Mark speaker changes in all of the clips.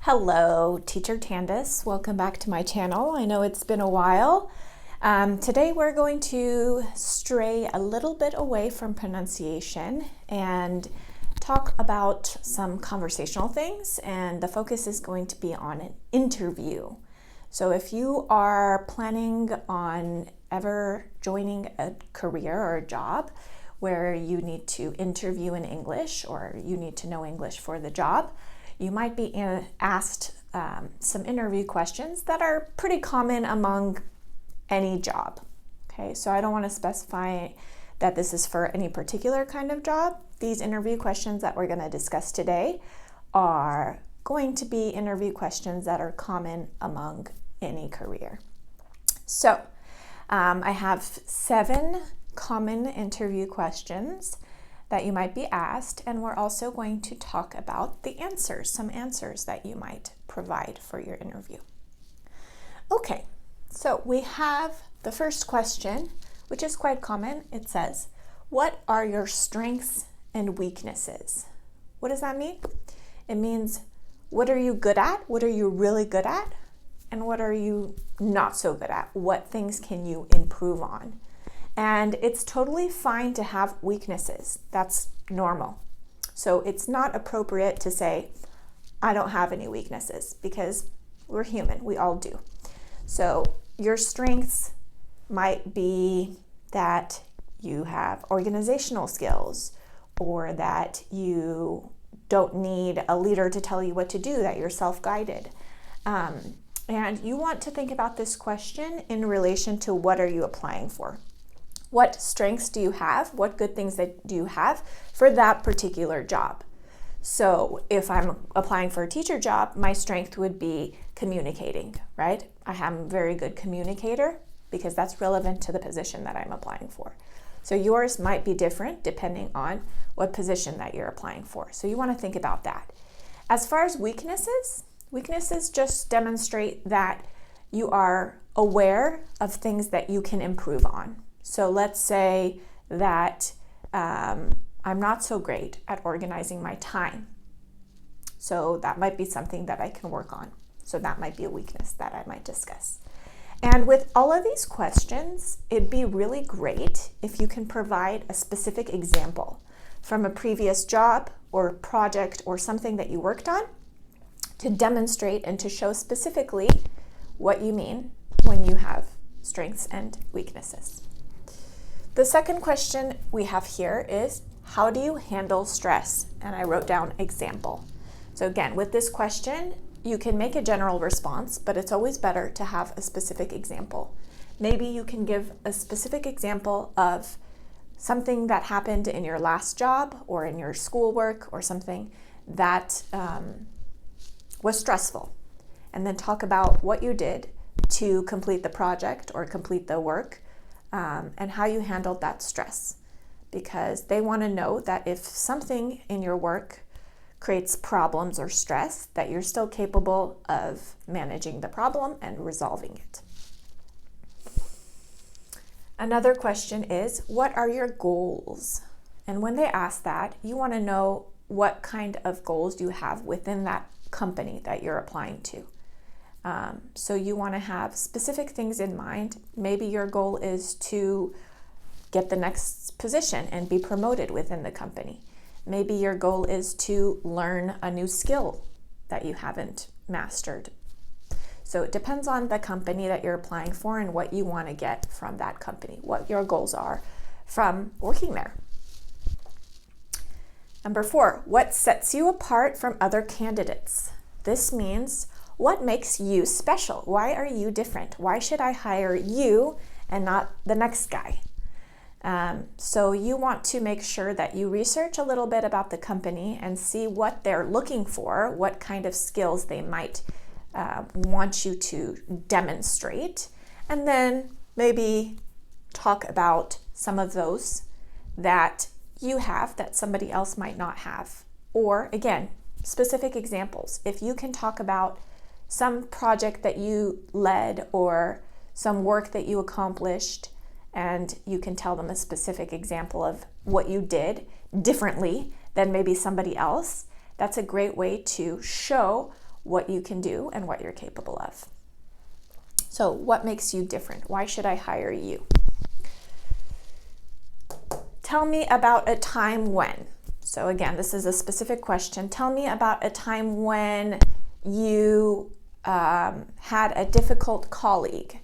Speaker 1: Hello, Teacher Candace. Welcome back to my channel. I know it's been a while. Today we're going to stray a little bit away from pronunciation and talk about some conversational things, and the focus is going to be on an interview. So if you are planning on ever joining a career or a job where you need to interview in English or you need to know English for the job, you might be asked some interview questions that are pretty common among any job. Okay, so I don't want to specify that this is for any particular kind of job. These interview questions that we're going to discuss today are going to be interview questions that are common among any career. So I have 7 common interview questions that you might be asked, and we're also going to talk about the answers, some answers that you might provide for your interview. Okay, so we have the first question, which is quite common. It says, what are your strengths and weaknesses? What does that mean? It means, what are you good at? What are you really good at? And what are you not so good at? What things can you improve on? And it's totally fine to have weaknesses. That's normal. So it's not appropriate to say, I don't have any weaknesses, because we're human, we all do. So your strengths might be that you have organizational skills, or that you don't need a leader to tell you what to do, that you're self-guided. And you want to think about this question in relation to what are you applying for? What strengths do you have? What good things do you have for that particular job? So if I'm applying for a teacher job, my strength would be communicating, right? I am a very good communicator because that's relevant to the position that I'm applying for. So yours might be different depending on what position that you're applying for. So you want to think about that. As far as weaknesses just demonstrate that you are aware of things that you can improve on. So let's say that I'm not so great at organizing my time. So that might be something that I can work on. So that might be a weakness that I might discuss. And with all of these questions, it'd be really great if you can provide a specific example from a previous job or project or something that you worked on to demonstrate and to show specifically what you mean when you have strengths and weaknesses. The second question we have here is, how do you handle stress? And I wrote down example. So again, with this question, you can make a general response, but it's always better to have a specific example. Maybe you can give a specific example of something that happened in your last job or in your schoolwork or something that was stressful. And then talk about what you did to complete the project or complete the work. And how you handled that stress, because they want to know that if something in your work creates problems or stress, that you're still capable of managing the problem and resolving it. Another question is, what are your goals? And when they ask that, you want to know what kind of goals you have within that company that you're applying to. So you want to have specific things in mind. Maybe your goal is to get the next position and be promoted within the company. Maybe your goal is to learn a new skill that you haven't mastered. So it depends on the company that you're applying for and what you want to get from that company, what your goals are from working there. Number 4, what sets you apart from other candidates? This means, what makes you special? Why are you different? Why should I hire you and not the next guy? So you want to make sure that you research a little bit about the company and see what they're looking for, what kind of skills they might want you to demonstrate, and then maybe talk about some of those that you have that somebody else might not have. Or again, specific examples. If you can talk about some project that you led or some work that you accomplished, and you can tell them a specific example of what you did differently than maybe somebody else, that's a great way to show what you can do and what you're capable of. So what makes you different? Why should I hire you? Tell me about a time when. So again, this is a specific question. Tell me about a time when you had a difficult colleague,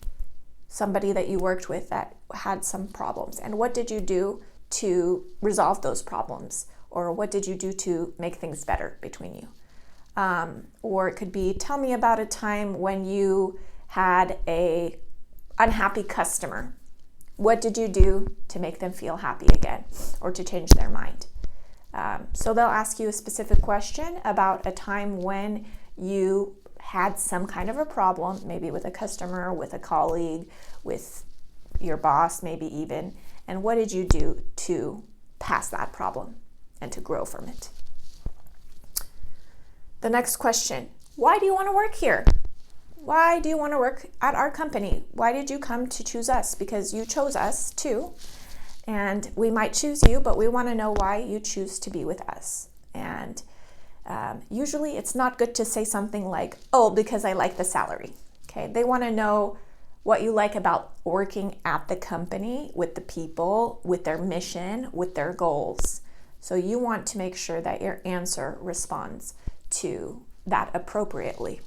Speaker 1: somebody that you worked with that had some problems, and what did you do to resolve those problems, or what did you do to make things better between you? Or it could be, tell me about a time when you had a unhappy customer. What did you do to make them feel happy again or to change their mind? So they'll ask you a specific question about a time when you had some kind of a problem, maybe with a customer, with a colleague, with your boss, maybe even, and what did you do to pass that problem and to grow from it? The next question, why do you want to work here? Why do you want to work at our company? Why did you come to choose us? Because you chose us too, and we might choose you, but we want to know why you choose to be with us. And usually it's not good to say something like, oh, because I like the salary. Okay, they want to know what you like about working at the company, with the people, with their mission, with their goals. So you want to make sure that your answer responds to that appropriately.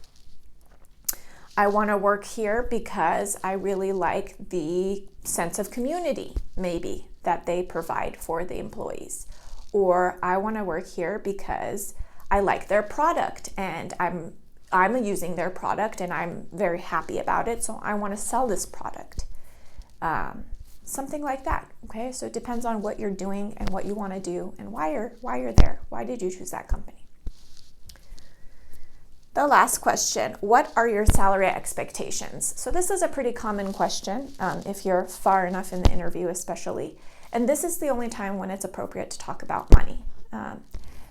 Speaker 1: I want to work here because I really like the sense of community, maybe, that they provide for the employees. Or I want to work here because I like their product and I'm using their product and I'm very happy about it, so I want to sell this product. Something like that, okay? So it depends on what you're doing and what you want to do and why you're there. Why did you choose that company? The last question, what are your salary expectations? So this is a pretty common question if you're far enough in the interview especially. And this is the only time when it's appropriate to talk about money.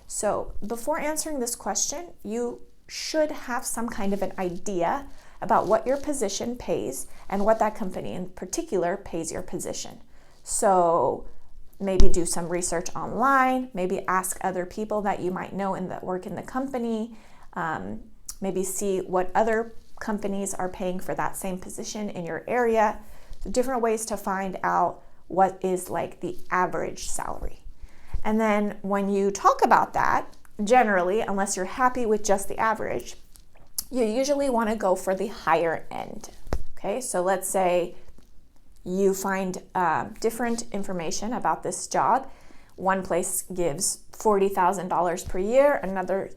Speaker 1: So before answering this question, you should have some kind of an idea about what your position pays and what that company in particular pays your position. So maybe do some research online, maybe ask other people that you might know that work in the company, maybe see what other companies are paying for that same position in your area. So different ways to find out what is like the average salary. And then when you talk about that, generally, unless you're happy with just the average, you usually want to go for the higher end. Okay, so let's say you find different information about this job. One place gives $40,000 per year, another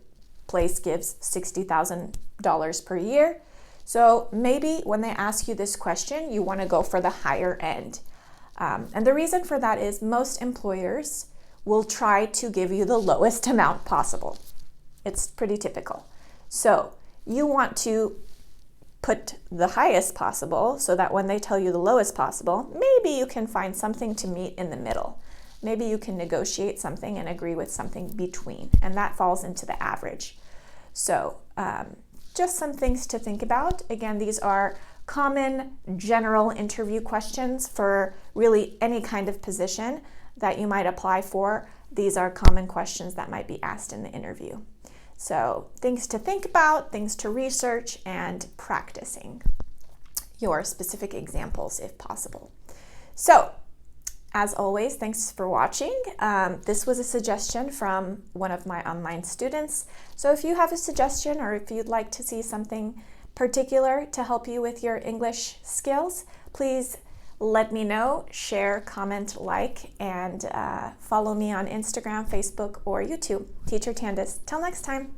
Speaker 1: place gives $60,000 per year. So maybe when they ask you this question, you want to go for the higher end. And the reason for that is most employers will try to give you the lowest amount possible. It's pretty typical. So you want to put the highest possible so that when they tell you the lowest possible, maybe you can find something to meet in the middle. Maybe you can negotiate something and agree with something between, and that falls into the average. So just some things to think about. Again, these are common general interview questions for really any kind of position that you might apply for. These are common questions that might be asked in the interview. So things to think about, things to research, and practicing your specific examples if possible. So as always, thanks for watching. This was a suggestion from one of my online students. So if you have a suggestion or if you'd like to see something particular to help you with your English skills, please let me know, share, comment, like, and follow me on Instagram, Facebook, or YouTube. Teacher Tandis. Till next time.